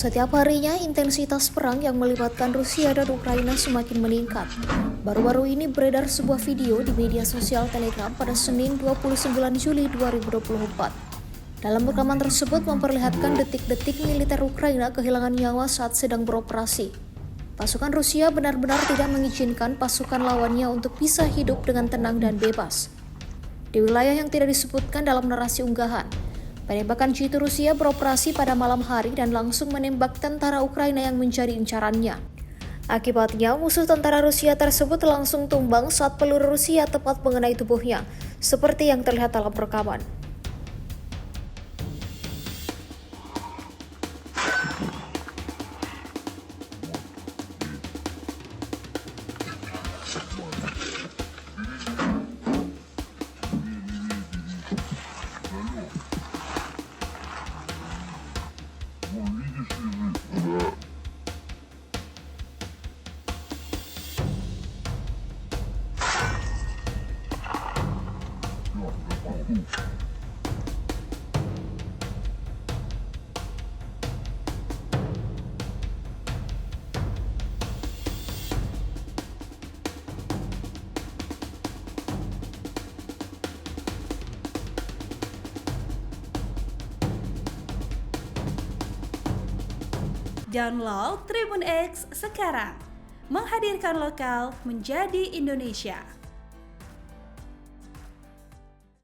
Setiap harinya, intensitas perang yang melibatkan Rusia dan Ukraina semakin meningkat. Baru-baru ini beredar sebuah video di media sosial Telegram pada Senin 29 Juli 2024. Dalam rekaman tersebut memperlihatkan detik-detik militer Ukraina kehilangan nyawa saat sedang beroperasi. Pasukan Rusia benar-benar tidak mengizinkan pasukan lawannya untuk bisa hidup dengan tenang dan bebas. Di wilayah yang tidak disebutkan dalam narasi unggahan, penembakan jitu Rusia beroperasi pada malam hari dan langsung menembak tentara Ukraina yang menjadi incarannya. Akibatnya, musuh tentara Rusia tersebut langsung tumbang saat peluru Rusia tepat mengenai tubuhnya, seperti yang terlihat dalam rekaman. Download Tribun X sekarang, menghadirkan lokal menjadi Indonesia.